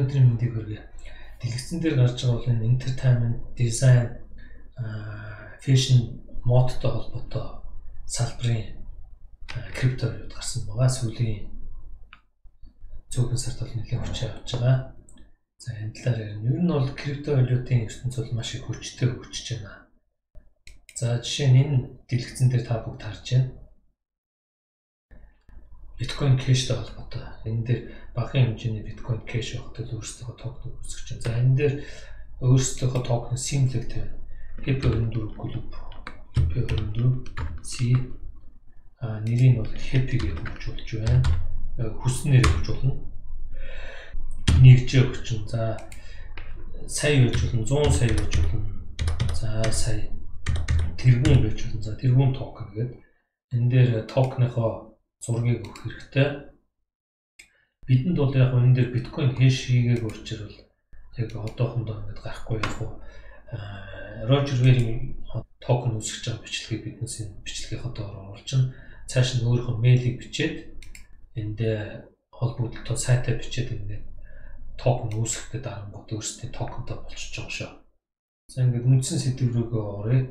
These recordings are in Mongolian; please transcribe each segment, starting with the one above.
Өнөөдрийн мэндийг хүргэе. Дэлгэцэн дээр гарч байгаа бол энэ entertainment, design, fashion, модтой холбоотой салбарын крипто валют гарсан байгаа. Сүүлийн цөөхөн сард бол нэлээд хүчтэй явж байгаа. За энэ талаар ярина. Ер нь бол крипто валютын ертөнц бол маш их хүчтэй хөгжиж байна. За жишээ нь энэ дэлгэцэн дээр та бүгд харж байна. Биткойн кэштэй холбоотой. Энэ дээр багахан хэмжээний биткойн кэш багтал өөрсдөө токен үүсгэж байна. За энэ дээр өөрсдөө токен символыг тавина. HP24 клуб, HP24 C нэрийг бол Happy-гээр хөгжүүлж байна. Хүснээр хөгжүүлнэ. Нэгжээ хөгжин. За сая байж болно, 100 сая байж болно. За сая тэрбум байж болно. За тэрбум токен гэдэг. Энэ дээр токеныхоо зургийг өгөх хэрэгтэй. Бидэнд бол яг энэ дээр биткойн хэш хийгээг учраас яг одоохондоо ингэж гарахгүй яг Roger Ver-ийн токен үүсгэж байгаа бичлэгийг биднээс энэ бичлэгийн доор оруулж чинь цааш нь өөрийнхөө мэйлийг бичээд энд холбогдлолтой сайтаа бичээд ингээд токен үүсгэх гэдэг аргууд өөрсдийн токентой болчихж байгаа шүү. За ингээд үндсэн сэдв рүүгээ оръё.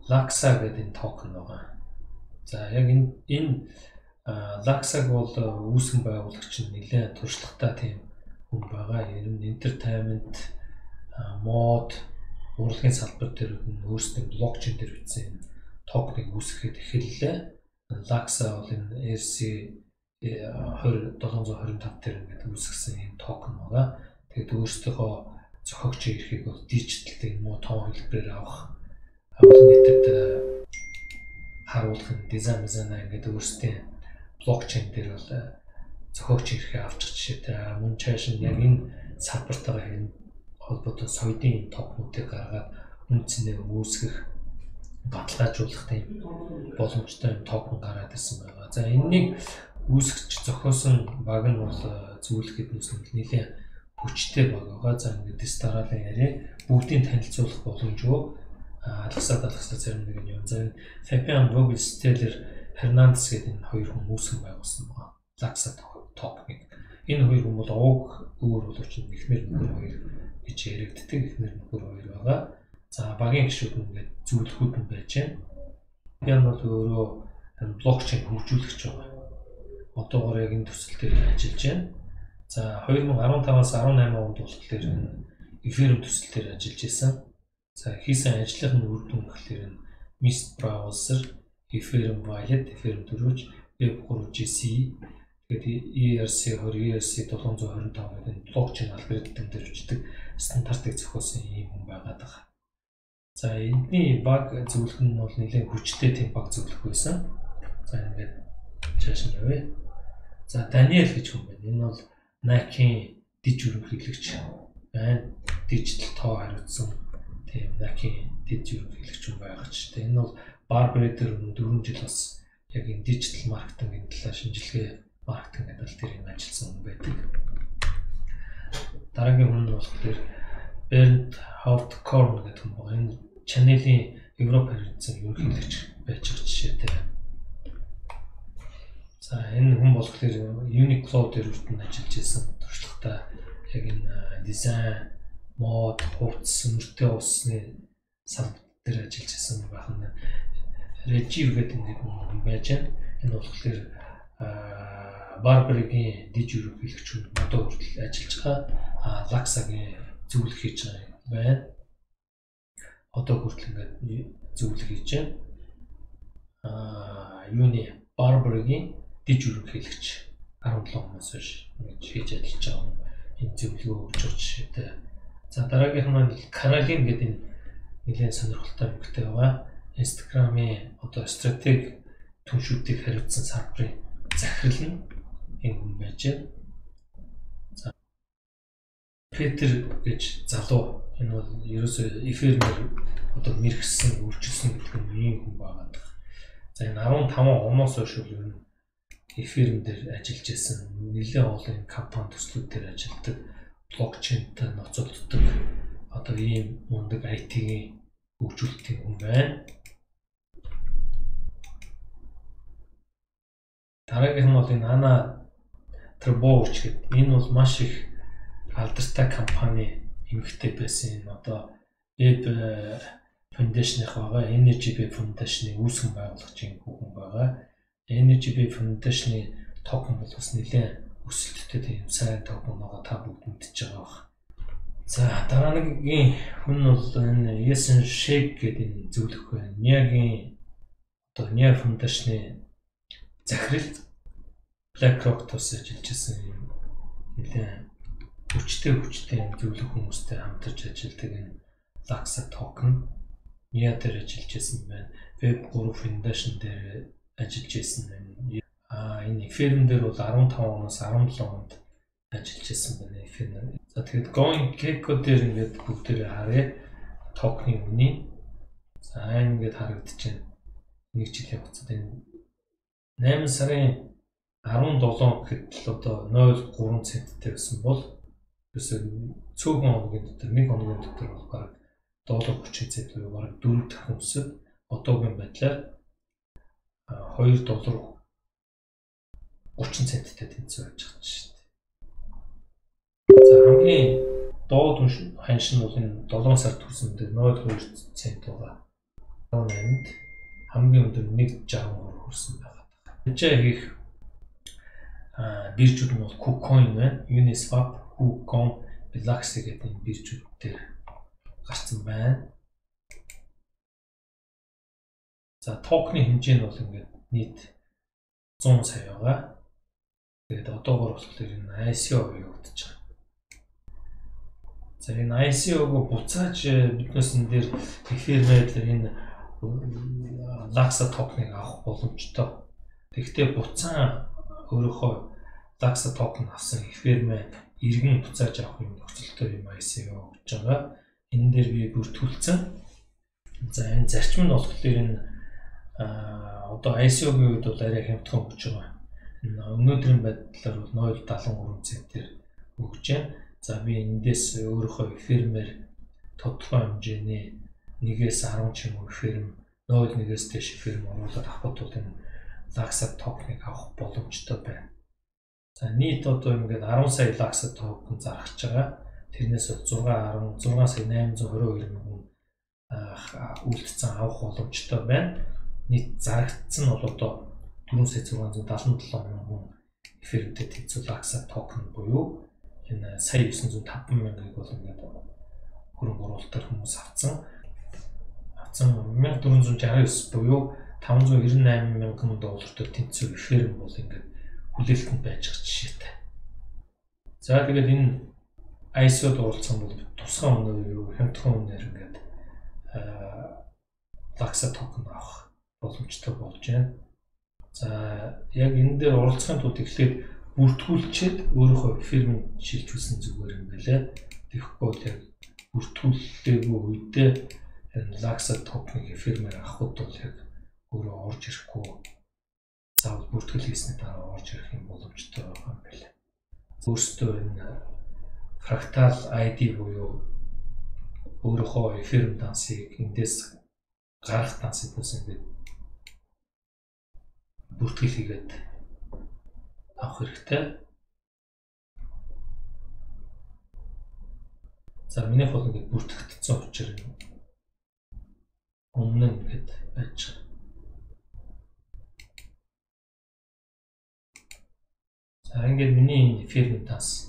Laxa гэдэг энэ токен байгаа. За яг энэ Laxa-г бол үүсгэн байгуулагч нь нэлээд туршлагатай тийм хүн байгаа. Ер нь entertainment, мод, урлагийн салбар дээр өөрсдийн блокчейн дээр бичсэн токеныг үүсгэхэд эхэллээ. Laxa бол энэ ERC-725 дээр ингээд үүсгэсэн юм токен байгаа. Тэгээд өөрсдийнхөө зохиогч эрхийг бол дижитал муу тоон хэлбэрээр авах олон нийтэд харуулах дизайн ингээд өөрсдийн блокчейн дээр бол зохиогч эрхээ авчих жишээтэй. Мөн цааш нь яг энэ салбартаа энэ холбоотой соёлын токенуудыг гаргаад үндсэндээ үүсгэх, баталгаажуулах тийм боломжтой токен гараад ирсэн байгаа. За энэнийг үүсгэж зохиосон баг нь бол зөвлөх хэднээс нэлээд хүчтэй баг байгаа. За ингээд дараагийн яриа бүгдийг танилцуулах боломжгүй. Алгасаа зарим нэг юм. За Fabian Vogelsteller Hernandez гэдэг энэ хоёр хүн үүсгэн байгуулсан байгаа. Laxa токен. Энэ хоёр хүн бол ууг өөр боловч эхнэр нөхөр хоёр гэж яригддаг. Эхнэр нөхөр хоёр байгаа. За багийн гишүүд нь ингээд зөвлөхүүд нь байж байна. Fabian бол өөрөө блокчейн хөгжүүлэгч байгаа. Одоогоор яг энэ төсөл дээр ажиллаж байна. За 2015-аас 18 онд болохоор Ethereum төсөл дээр ажиллаж байсан. За хийсэн ажлын үр дүн гэхээр Mist browser, Ethereum wallet, Ethereum 4, Web3 GC, тэгээд ERC20, ERC725 гэдэг блокчейн алгоритм дээр бичдэг стандартыг зохиосон юм хүн байгаад байгаа. За эдний баг зөвлөх нь бол нэлээд хүчтэй тийм баг зөвлөх байсан. За ингээд цааш нь явъя. За Daniel гэж хүн байна. Энэ бол Nike-ийн диж ерөнхийлөгч байна. Дижитал тоо хариуцсан тийм Nike-ийн диж ерөнхийлөгч хүн байгаа ч тийм. Энэ бол Barbary дээр 4 жил бас яг энэ дижитал маркетингийн талаар шинжилгээ маркетинг гэдэг дээр ажилласан хүн байдаг. Дараагийн хүн нь болохоор Bernd Hauptkorn гэдэг хүн байна. Энэ Chanel-ийн Европ харилцааны ерөнхийлөгч байж байгаа жишээтэй. За энэ хүн болохоор Uniqlo дээр үрдэн ажиллаж байсан туршлагатай яг энэ дизайн, мод, хувцас, мөртэй усны салбар дээр ажиллаж байсан байх нь Regiv гэдэг нэг хүн байж байна. Энэ болохоор Barbary-гийн диж ерөнхийлөгч хүн одоо хүртэл ажиллаж байгаа. Laxa-гийн зөвлөх хийж байгаа байна. Одоо хүртэл ингээд зөвлөх хийж байна. Юуны Barbary-гийн диж ерөнхийлөгч 17 оноос хойш ингэж хийж ажиллаж байгаа. Энэ зөвлөгөө өгч байгаа жишээтэй. За дараагийнх нь Caroline гэдэг нэлээд сонирхолтой эмэгтэй байгаа. Instagram-ийн одоо стратеги түншүүдийг хариуцсан салбарын захирал нь энэ хүн байж байна. За Peter гэж залуу энэ бол ерөөсөө Ethereum-ээр одоо мэргэжсэн, үйлчилсэн гэдэг нь хүн байгаа. За энэ 15 оноос хойш ер нь Ethereum дээр ажиллаж байсан нэлээд олон компани төслүүд дээр ажилладаг, блокчейнтэй ноцолддог одоо ийм мундаг IT-ийн хөгжүүлэлтийн хүн байна. Дараагийнх нь бол энэ Anna Trbojevic гэдэг. Энэ бол маш их алдартай компани эмэгтэй байсан энэ одоо Web Foundation-ийнх байгаа Energy Web Foundation-ыг үүсгэн байгуулах чинь хүн байгаа. Energy Web Foundation-ы токен бол бас нэлээд өсөлттэй тийм сайн токен байгаа та бүгд мэдчихэж байгаа бах. За дараа нэгэн хүн бол энэ Jason Sheikh гэдэг энэ зөвлөх байна. Ниагийн одоо Nia Foundation-ы захирал BlackRock тус ажиллаж байсан юм нэлээд хүчтэй зөвлөх хүмүүстэй хамтарч ажилладаг энэ Laxa токен Nia дээр ажиллаж байсан байна. Web3 Foundation дээр ажиллаж байсан байна. Энэ Ethereum дээр бол 15 оноос 17 онд ажиллаж байсан байна Ethereum. За тэгээд CoinGecko дээр ингээд бүгдээрээ харъя. Токны үнийн. За ингээд харагдчихэв. Нэг жил явцад энэ 8 сарын 17 гэхэд л одоо 0.3 центтэй байсан бол цөөхөн хоногийн дотор нэг хоногийн дотор бол бараг $30 цент буюу бараг 4 дахин өсөд одоогийн байдлаар $2.30 центтэй тэнцүү байж байгаа шүү дээ. За хамгийн доод ханш нь бол энэ 7 сард хүрсэн дээр 0.2 цент байгаа. 18-нд хамгийн өндөр 1.63 хүрсэн байгаа. Тэгжээ хийх биржүүд нь бол KuCoin байна, Uniswap, KuCoin, Bilaxy гэдэг энэ биржүүд дээр гарсан байна. За токны хэмжээ нь бол ингээд нийт 100 сая байгаа. Тэгээд одоогоор болохоор энэ ICO явагдаж байгаа. За энэ ICO-го буцааж биднээс энэ дээр эфирээр энэ Laxa токныг авах боломжтой. Тэгэхдээ буцаан өөрөөхөө Laxa токен авсан эфирмээ иргэн буцааж авах юм нөхцөлтэй юм ICO гэж байгаа. Энэ дээр би бүртгүүлсэн. За энэ зарчим нь болохоор энэ одоо ICO-гийн үед бол арай хямдхан өгч байгаа. Өнөөдрийн байдлаар бол 0.73 центээр өгч байна. За би эндээс өөрөөхөө эфирмээр тодорхой хэмжээний 1-ээс 10 ч юм уу эфирм 0.1-ээс дээш эфирм оруулаад авах бол энэ Laxa токеныг авах боломжтой байна. За нийт одоо ингээд 10 сая Laxa токен зархаж байгаа. Тэрнээс 6 сая 822 мянган үлдсэн авах боломжтой байна. Нийт зарагдсан нь бол одоо 4 сая 677 мянган эфирмтэй тэнцүү Laxa токен буюу энэ сая 905 мянгаыг бол ингээд хөрөнгө оруулалтаар хүмүүс авсан. 1469 буюу 598 мянган доллартай тэнцүү эфирм бол ингээд хүлээлтэнд байж байгаа жишээтэй. За тэгээд энэ ICO-д оролцсон бол тусгай үнээр юу хямдхан үнээр ингээд Laxa токен авах боломжтой болж байна. За яг энэ дээр оролцохын тулд эхлээд бүртгүүлчихэд өөрийнхөө эфирмэнд шилжүүлсэн зүгээр юм байлаа. Тэгэхгүй л яг бүртгүүлэлтээгүй үедээ энэ Laxa токеныг эфирмээр авахд бол яг өөрөө орж ирэхгүй заавал бүртгэл хийсний дараа орж ирэх юм боломжтой байгаа юм байна. Өөрөөсөө энэ fractal ID буюу өөрийнхөө эфирм дансыг эндээс гаргах дансыг бас ингээд бүртгэл хийгээд авах хэрэгтэй. За минийх бол ингээд бүртгэгдсэн учраас өмнө нь ингээд байж байгаа. За ингээд миний эфирм данс.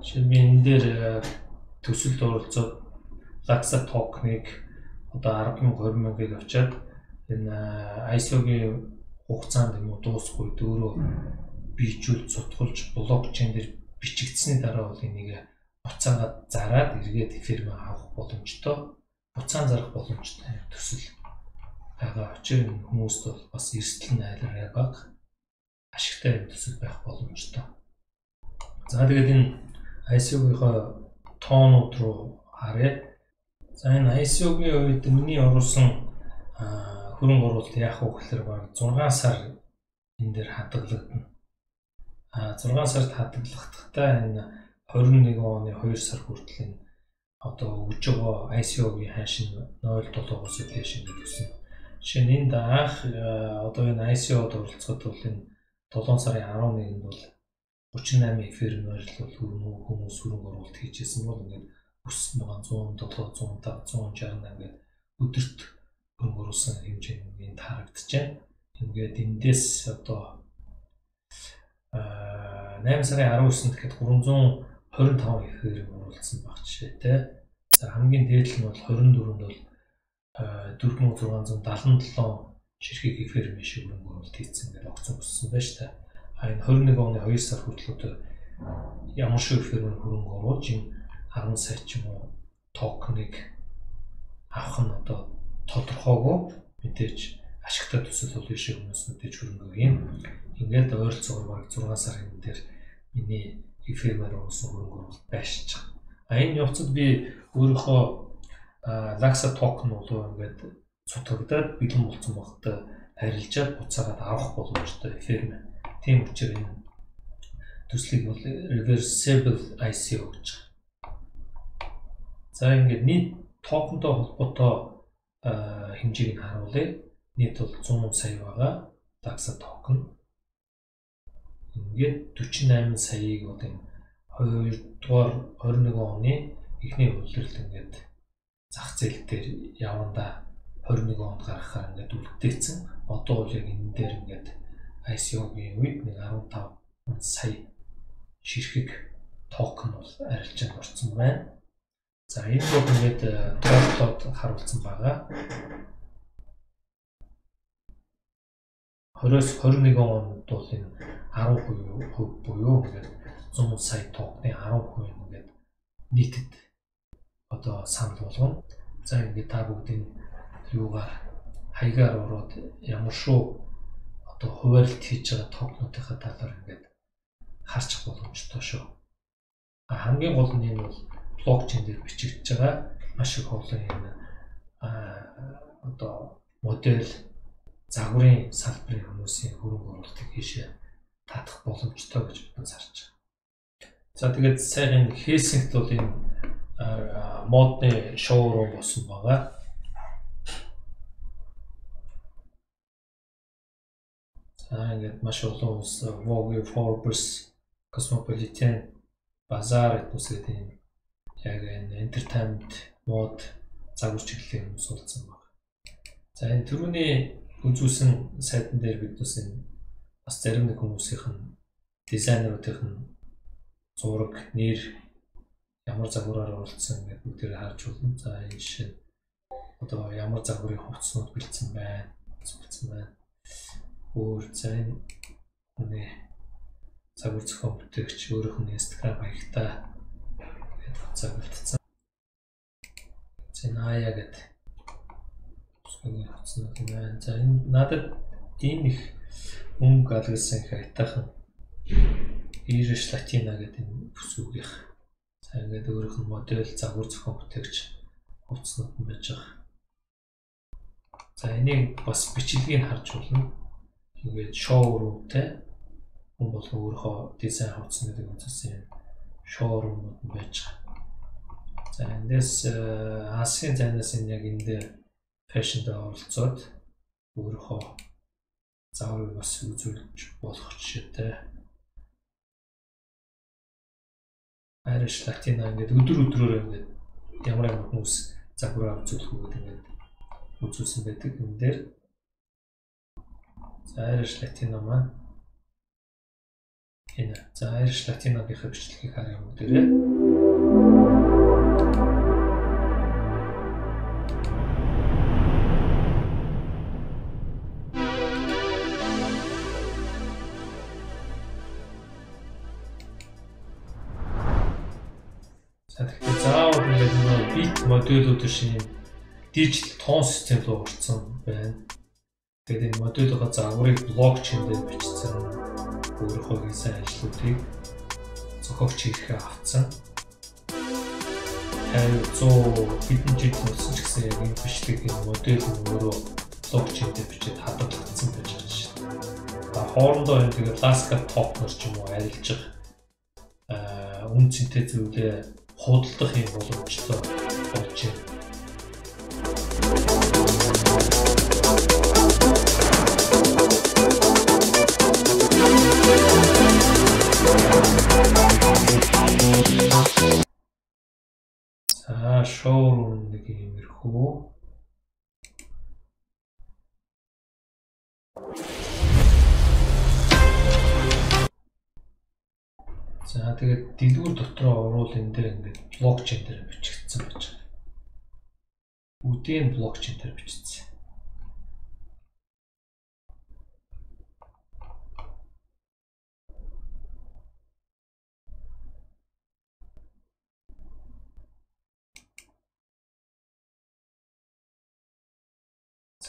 Жишээ нь би энэ дээр төсөлд оролцоод Laxa токеныг одоо 10,000 20,000-ыг авчаад энэ ICO-гийн хугацаанд юм уу дуусахгүй дөөрөө бичүүл цутгуулж блокчейн дээр бичигдсэний дараа бол энийг буцаагаад зараад эргээд эфирм авах боломжтой. Буцаан зарах боломжтой төсөл байгаа. Учир нь хүмүүст бол бас эрсдэл нь айлараа бага ашигтай төсөл байх боломжтой. За тэгээд энэ ICO-гийнхоо тоонууд руу харъя. За энэ ICO-гийн үед миний оруулсан хөрөнгө оруулалт яах вэ гэхээр баг 6 сар энэ дээр хадгалагдана. 6 сард хадгалахдаа энэ 21 оны 2 сар хүртэл энэ одоо өгж байгаа ICO-гийн ханш нь 0.7-оос дээш ингэж өснө. Жишээ нь энд анх одоо энэ ICO-д оролцоход бол энэ 7 сарын 11-нд бол 38 эфирийн ажил бол хүмүүс хөрөнгө оруулалт хийжсэн бол ингээд өссөн байгаа 107, 105, 168 гэдэг өдөрт хөрөнгө оруулсан хэмжээнд харагдчихэв. Ингээд эндээс одоо 8 сарын 19-нд гэхэд 325 эфир оруулсан баг жишээтэй. За хамгийн дээд нь бол 24-нд бол 4677 ширхэг эфир биш хөрөнгө оруулалт хийсэн гэдэг огцон өссөн байна шүү дээ. Энэ 21 оны 2 сар хүртэл ямар шиг эфирээр хөрөнгө оруулж энэ 10 сая ч юм уу токеныг авах нь одоо тодорхойгүй мэдээж ашигтай төсөл бол биш хүмүүс мэдээж хөрөнгө юм. Ингээд ойролцоогоор бараг 6 сарын дээр миний эфирээр оруулсан хөрөнгө оруулалт байшиж байгаа. Энэ явцад би өөрийнхөө Laxa токен болоо ингээд цутгагдаад бэлэн болсон багтаа харилцаад буцаагаад авах боломжтой эфир. Тийм учраас энэ төслийг бол reversible ICO гэж байгаа. За ингээд нийт токентой холбоотой хэмжээг нь харуулъя. Нийт бол 100 сая байгаа Laxa токен. Ингээд 48 саяыг бол энэ 2 дугаар 21 оны эхний хувилбарт ингээд зах зээл дээр явандаа 21 онд гаргахаар ингээд үлдээсэн. Одоо бол яг энэ дээр ингээд ICO-гийн үед нэг 15 сая ширхэг токен бол арилжаанд орсон байна. За энэ бол ингээд дроплоод харуулсан байгаа. 20-21 онд бол энэ 10% буюу ингээд 100 сая токны 10% ингээд нийтэд одоо санал болгоно. За ингээд та бүгдийн юугаар хаягаар ороод ямар шүү одоо хуваарлт хийж байгаа токнуудынхаа талаар ингээд харчих боломжтой шүү. Хамгийн гол нь энэ бол блокчейн дээр бичигдэж байгаа маш их олон энэ одоо модель загварын салбарын хүмүүсийн хөрөнгө оруулалтыг хийшээ татах боломжтой гэж бид зарж байгаа. За тэгээд сайхан Хельсингт бол энэ модны шоурум болсон байгаа. За ингээд маш олон улс Vogue, Forbes, Cosmopolitan, Bazaar гэдэг энэ яг энэ entertainment мод загвар чиглэлийн хүмүүс болсон байна. За энэ түрүүний үзүүлсэн сайтан дээр бид бас зарим нэг хүмүүсийнх нь дизайнеруудынх нь зураг, нэр ямар загвараар оруулсан гэдэг бүгдээр харж болно. За энэ жишээ одоо ямар загварын хувцснууд бэлдсэн байна. Өөр за энэ хүний загвар зохион бүтээгч өөрийнх нь Instagram хаягтай загварлагдсан. Зэнаяа гэдэг энэ хувцснууд байна. За энэ надад энэ их мөнгө алгасан их айтайхан Irish Latina гэдэг энэ бүсгүйгийнх. За ингээд өөрийнх нь модель загвар зохион бүтээгч хувцснууд нь байж байгаа. За энийг бас бичлэгийг харж болно. Ингээд шоурумтай хүн бол өөрийнхөө дизайн хувцсан гэдэг үнэсээ шоурумууд нь байж байгаа. За эндээс Асын зайнаас энэ яг энэ дээр фэшнд оролцоод өөрийнхөө загварыг бас үзүүлж болох жишээтэй. Irish Latina ингээд өдрөөр ингээд ямар хүмүүс загвараа үзүүлэх үү гэдэг ингээд үзүүлсэн байдаг энэ дээр. За Irish Latina маань энэ за Irish Latina-гийн бичлэгийг харъя бүгдээрээ. Заавал ингээд нөгөө бит модулууд шиг дижитал тоон систем руу орсон байна. Тэгээд энэ модулийнхаа загварыг блокчейн дээр бичсэн өөрийнхөө хийсэн ажлуудыг зохиогч хийхээ авцсан. 100 хэдэн жил болсон ч гэсэн яг энэ бичлэг энэ модель нь өөрөө блокчейн дээр бичиж хадгалагдсан байж байгаа шүү дээ. Хоорондоо энэ тэгээд Laxa token ч юм уу арилжих үн цэнтэй зүйлээ худалдах юм боломжтой болж байна. showroom нэг иймэрхүү. За тэгээд дэлгүүр дотроо орвол энэ дээр ингээд блокчейн дээр бичигдсэн байж байгаа. Бүгдийн блокчейн дээр бичигдсэн.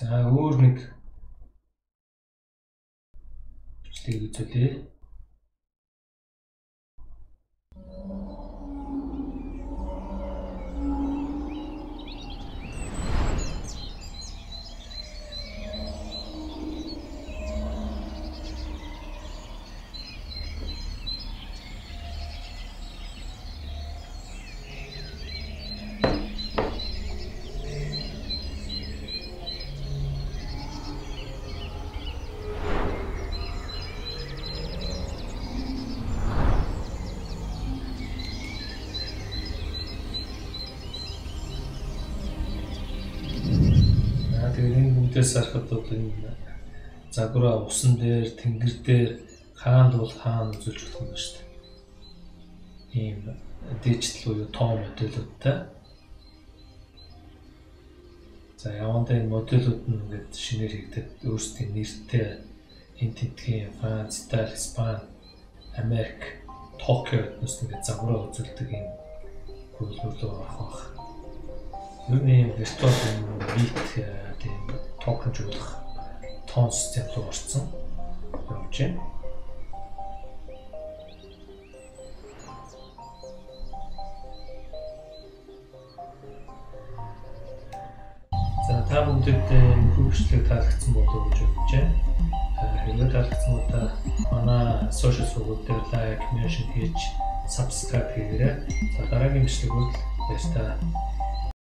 За өөр нэг бичлэгийг үзүүлье. Тэгээд энэ бүдээс харахад бол энэ загвараа усан дээр, тэнгэр дээр хаанд бол хаан үзүүлж болох юм шүү дээ. Ийм дижитал буюу том модулуудтай. За явандаа энэ модулууд нь ингээд шинээр хийгдээд өөрсдийн нэртэй энэ тентгийн Франц, Итали, Испани, Америк, Токио гэднээс ингээд загвараа үзүүлдэг юм хөлбөрлөө авах. Юу нэг виртуал бит тийм токенжуулах тон систем руу орсон явж байна. За та бүхэнд хөвчлөг таалагдсан болов уу гэж бодож байна. Хэрвээ таалагдсан бол та манай сошиал сувгууд дээр лайк, меншн хийж, subscribe хийгээрэй. За дараагийн бичлэг бол баярлалаа.